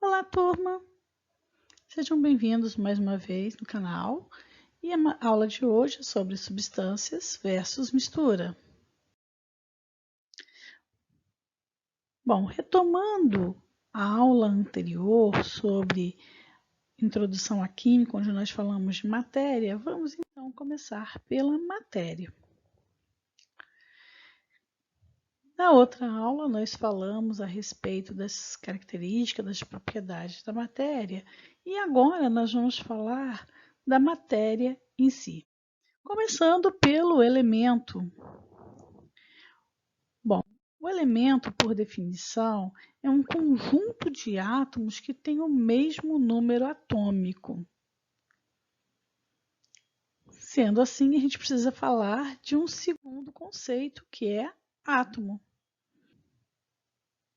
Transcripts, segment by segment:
Olá, turma! Sejam bem-vindos mais uma vez no canal. E a aula de hoje é sobre substâncias versus mistura. Bom, retomando a aula anterior sobre introdução à química, onde nós falamos de matéria, vamos então começar pela matéria. Na outra aula, nós falamos a respeito das características, das propriedades da matéria, e agora nós vamos falar da matéria em si. Começando pelo elemento. Bom, o elemento, por definição, é um conjunto de átomos que tem o mesmo número atômico. Sendo assim, a gente precisa falar de um segundo conceito, que é átomo.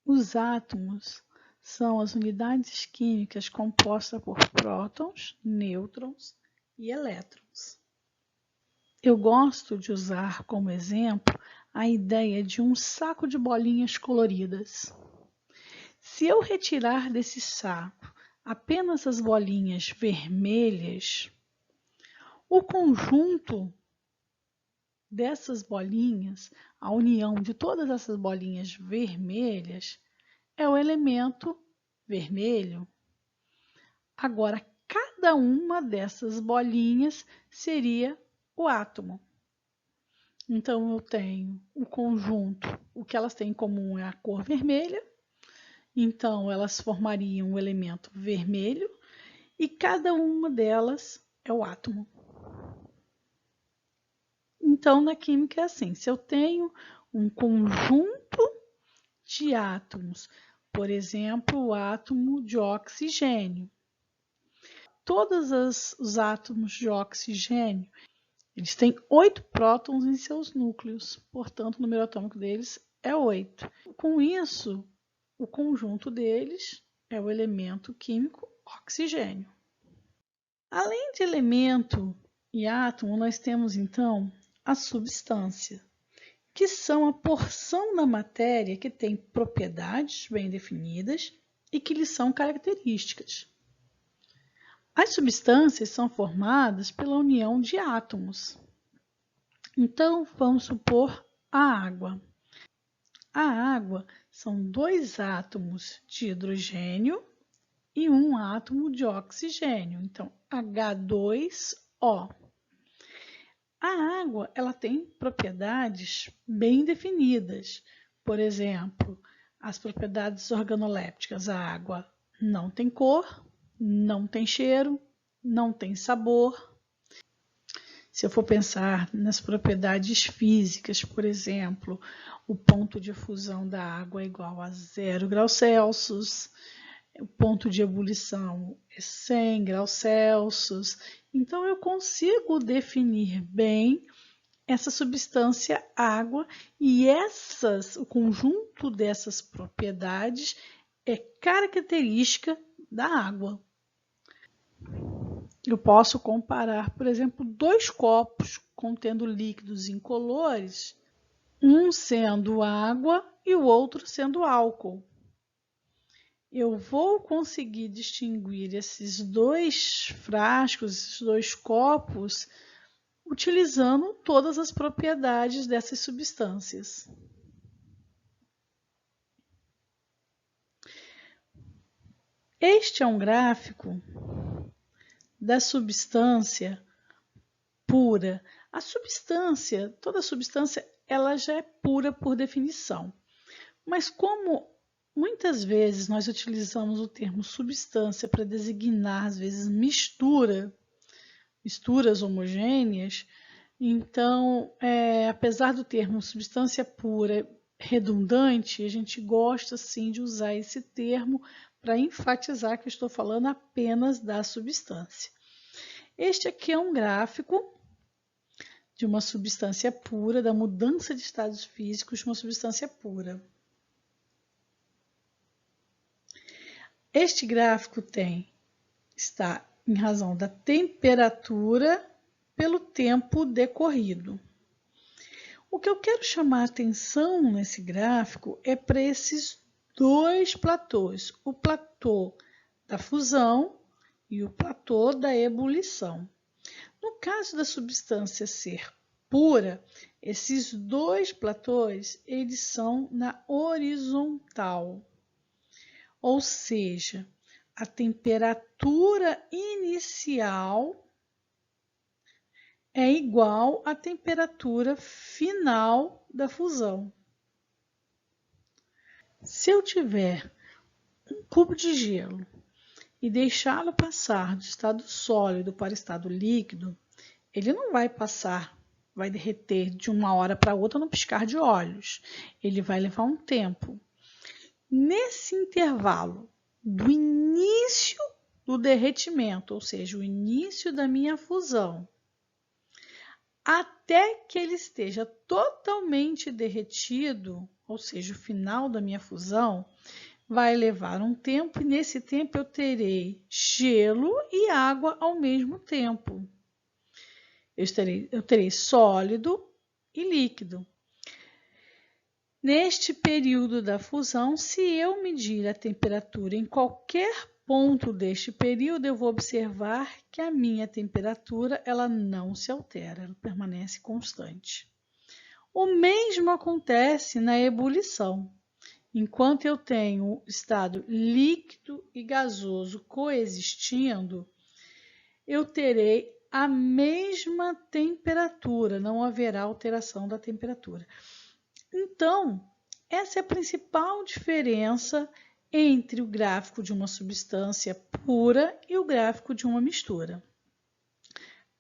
Os átomos são as unidades químicas compostas por prótons, nêutrons e elétrons. Eu gosto de usar como exemplo a ideia de um saco de bolinhas coloridas. Se eu retirar desse saco apenas as bolinhas vermelhas, o conjunto dessas bolinhas, a união de todas essas bolinhas vermelhas, é o elemento vermelho. Agora, cada uma dessas bolinhas seria o átomo. Então, eu tenho o conjunto, o que elas têm em comum é a cor vermelha, então elas formariam o elemento vermelho e cada uma delas é o átomo. Então, na química é assim, se eu tenho um conjunto de átomos, por exemplo, o átomo de oxigênio, todos os átomos de oxigênio, eles têm 8 prótons em seus núcleos, portanto, o número atômico deles é 8. Com isso, o conjunto deles é o elemento químico oxigênio. Além de elemento e átomo, nós temos então a substância, que são a porção da matéria que tem propriedades bem definidas e que lhes são características. As substâncias são formadas pela união de átomos. Então, vamos supor a água. A água são 2 átomos de hidrogênio e um átomo de oxigênio. Então, H2O. A água ela tem propriedades bem definidas. Por exemplo, as propriedades organolépticas. A água não tem cor, não tem cheiro, não tem sabor. Se eu for pensar nas propriedades físicas, por exemplo, o ponto de fusão da água é igual a 0 graus Celsius, o ponto de ebulição é 100 graus Celsius. Então, eu consigo definir bem essa substância água e o conjunto dessas propriedades é característica da água. Eu posso comparar, por exemplo, 2 copos contendo líquidos incolores, um sendo água e o outro sendo álcool. Eu vou conseguir distinguir esses 2 frascos, esses 2 copos, utilizando todas as propriedades dessas substâncias. Este é um gráfico da substância pura. A substância, toda substância, ela já é pura por definição. Mas como muitas vezes nós utilizamos o termo substância para designar, às vezes, misturas homogêneas, então, apesar do termo substância pura redundante, a gente gosta sim de usar esse termo para enfatizar que eu estou falando apenas da substância. Este aqui é um gráfico de uma substância pura, da mudança de estados físicos de uma substância pura. Este gráfico está em razão da temperatura pelo tempo decorrido. O que eu quero chamar a atenção nesse gráfico é para esses 2 platôs, o platô da fusão e o platô da ebulição. No caso da substância ser pura, esses dois platôs eles são na horizontal, ou seja, a temperatura inicial é igual à temperatura final da fusão. Se eu tiver um cubo de gelo e deixá-lo passar do estado sólido para o estado líquido, ele não vai passar, vai derreter de uma hora para outra no piscar de olhos. Ele vai levar um tempo. Nesse intervalo do início do derretimento, ou seja, o início da minha fusão, até que ele esteja totalmente derretido, ou seja, o final da minha fusão, vai levar um tempo e nesse tempo eu terei gelo e água ao mesmo tempo. Eu terei sólido e líquido. Neste período da fusão, se eu medir a temperatura em qualquer ponto deste período, eu vou observar que a minha temperatura ela não se altera, ela permanece constante. O mesmo acontece na ebulição. Enquanto eu tenho o estado líquido e gasoso coexistindo, eu terei a mesma temperatura, não haverá alteração da temperatura. Então, essa é a principal diferença entre o gráfico de uma substância pura e o gráfico de uma mistura.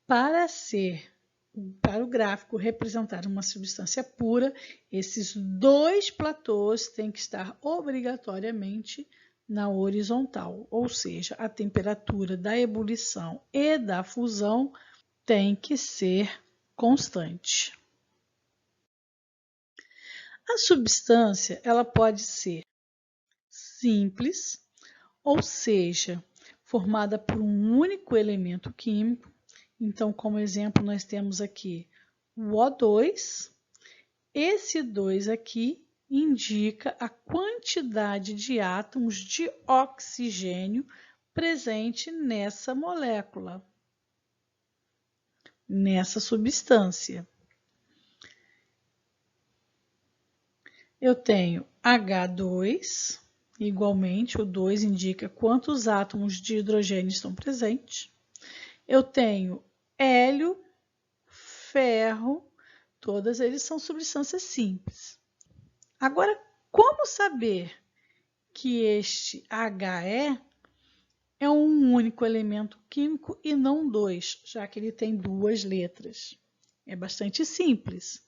Para o gráfico representar uma substância pura, esses dois platôs têm que estar obrigatoriamente na horizontal, ou seja, a temperatura da ebulição e da fusão tem que ser constante. A substância ela pode ser simples, ou seja, formada por um único elemento químico. Então, como exemplo, nós temos aqui o O2. Esse 2 aqui indica a quantidade de átomos de oxigênio presente nessa molécula, nessa substância. Eu tenho H2, igualmente o 2 indica quantos átomos de hidrogênio estão presentes. Eu tenho hélio, ferro, todas eles são substâncias simples. Agora, como saber que este He é um único elemento químico e não dois, já que ele tem duas letras? É bastante simples.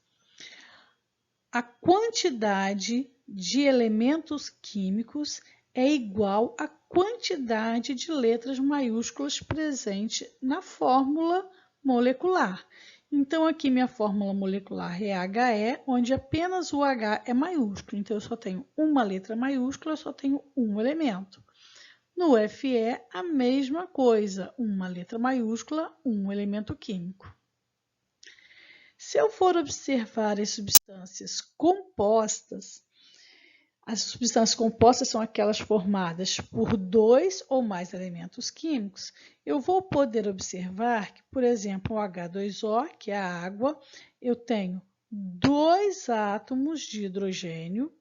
A quantidade de elementos químicos é igual à quantidade de letras maiúsculas presente na fórmula molecular. Então, aqui minha fórmula molecular é He, onde apenas o H é maiúsculo. Então, eu só tenho uma letra maiúscula, eu só tenho um elemento. No Fe, a mesma coisa, uma letra maiúscula, um elemento químico. Se eu for observar as substâncias compostas são aquelas formadas por dois ou mais elementos químicos. Eu vou poder observar que, por exemplo, o H2O, que é a água, eu tenho dois átomos de hidrogênio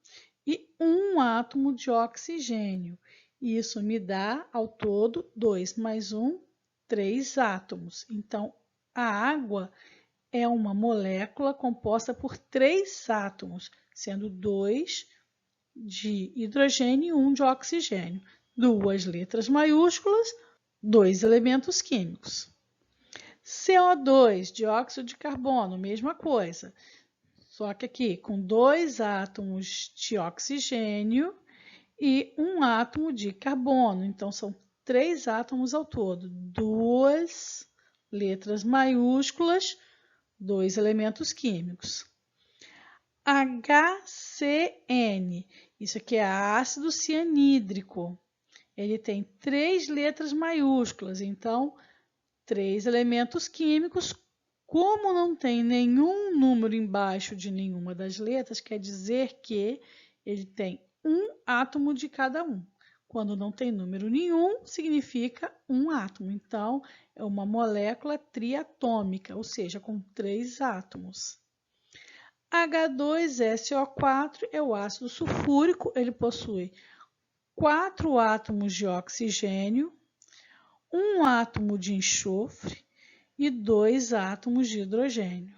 e um átomo de oxigênio. Isso me dá, ao todo, 2 mais 1, 3 átomos. Então, a água é uma molécula composta por 3 átomos, sendo 2 de hidrogênio e 1 de oxigênio. Duas letras maiúsculas, 2 elementos químicos. CO2, dióxido de carbono, mesma coisa. Só que aqui com 2 átomos de oxigênio e 1 átomo de carbono. Então, são 3 átomos ao todo. 2 letras maiúsculas, 2 elementos químicos. HCN, isso aqui é ácido cianídrico. Ele tem 3 letras maiúsculas, então 3 elementos químicos. Como não tem nenhum número embaixo de nenhuma das letras, quer dizer que ele tem um átomo de cada um. Quando não tem número nenhum, significa um átomo. Então, é uma molécula triatômica, ou seja, com 3 átomos. H2SO4 é o ácido sulfúrico, ele possui 4 átomos de oxigênio, 1 átomo de enxofre e 2 átomos de hidrogênio.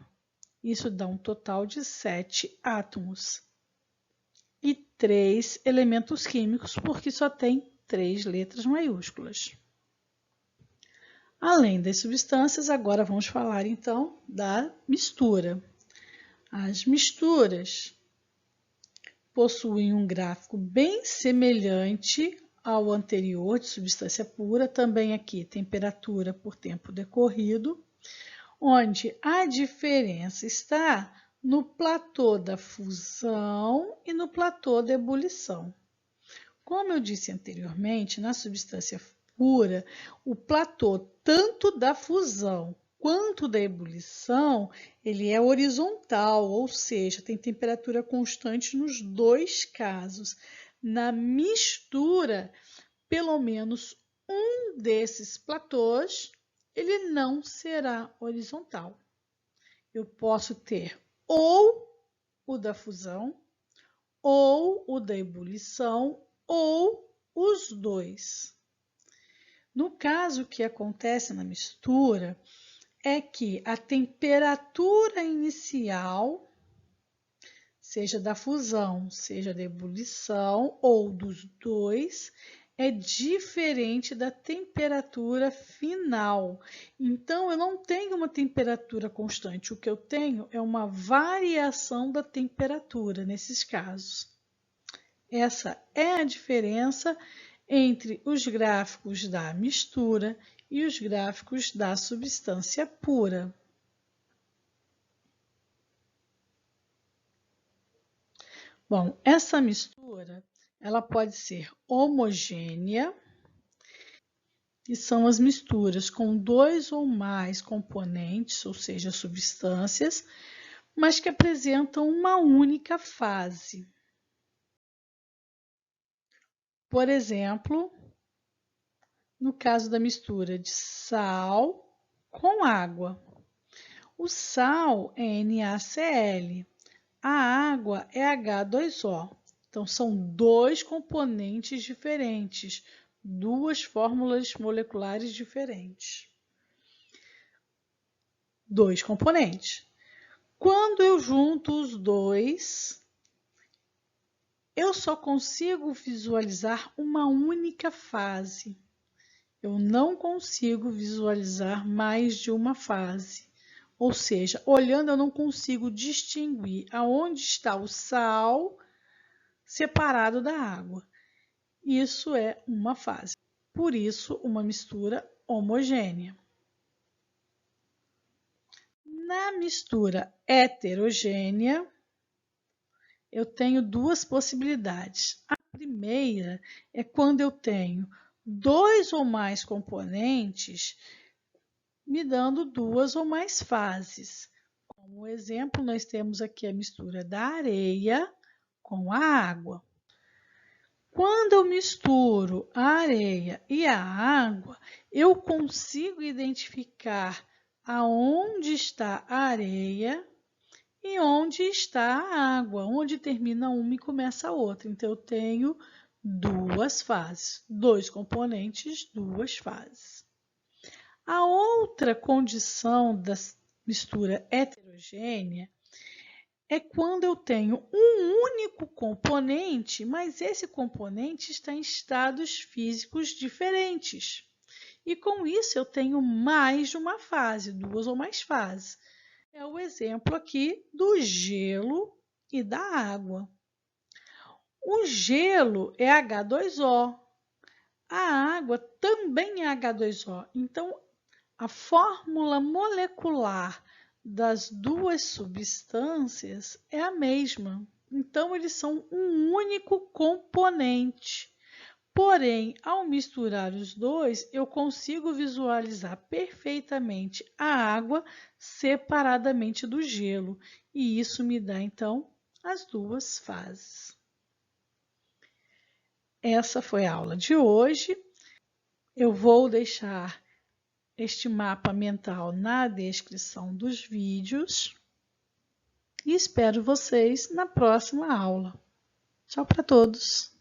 Isso dá um total de 7 átomos. E 3 elementos químicos, porque só tem 3 letras maiúsculas. Além das substâncias, agora vamos falar então da mistura. As misturas possuem um gráfico bem semelhante ao anterior de substância pura, também aqui temperatura por tempo decorrido, onde a diferença está no platô da fusão e no platô da ebulição. Como eu disse anteriormente, na substância pura, o platô tanto da fusão quanto da ebulição, ele é horizontal, ou seja, tem temperatura constante nos dois casos. Na mistura, pelo menos um desses platôs, ele não será horizontal. Eu posso ter ou o da fusão, ou o da ebulição, ou os dois. No caso, o que acontece na mistura é que a temperatura inicial, seja da fusão, seja da ebulição, ou dos dois, é diferente da temperatura final. Então, eu não tenho uma temperatura constante. O que eu tenho é uma variação da temperatura nesses casos. Essa é a diferença entre os gráficos da mistura e os gráficos da substância pura. Bom, essa mistura, ela pode ser homogênea, que são as misturas com 2 ou mais componentes, ou seja, substâncias, mas que apresentam uma única fase. Por exemplo, no caso da mistura de sal com água. O sal é NaCl, a água é H2O. Então, são 2 componentes diferentes, 2 fórmulas moleculares diferentes. 2 componentes. Quando eu junto os dois, eu só consigo visualizar uma única fase. Eu não consigo visualizar mais de uma fase. Ou seja, olhando eu não consigo distinguir aonde está o sal separado da água. Isso é uma fase. Por isso, uma mistura homogênea. Na mistura heterogênea, eu tenho 2 possibilidades. A primeira é quando eu tenho 2 ou mais componentes me dando 2 ou mais fases. Como exemplo, nós temos aqui a mistura da areia com a água. Quando eu misturo a areia e a água, eu consigo identificar aonde está a areia e onde está a água, onde termina uma e começa a outra. Então, eu tenho 2 fases, 2 componentes, 2 fases. A outra condição da mistura heterogênea é quando eu tenho um único componente, mas esse componente está em estados físicos diferentes. E com isso eu tenho mais de uma fase, 2 ou mais fases. É o exemplo aqui do gelo e da água. O gelo é H2O. A água também é H2O. Então, a fórmula molecular das 2 substâncias é a mesma. Então, eles são um único componente. Porém, ao misturar os dois, eu consigo visualizar perfeitamente a água separadamente do gelo. E isso me dá, então, as 2 fases. essa foi a aula de hoje. Eu vou deixar este mapa mental na descrição dos vídeos e espero vocês na próxima aula. Tchau para todos!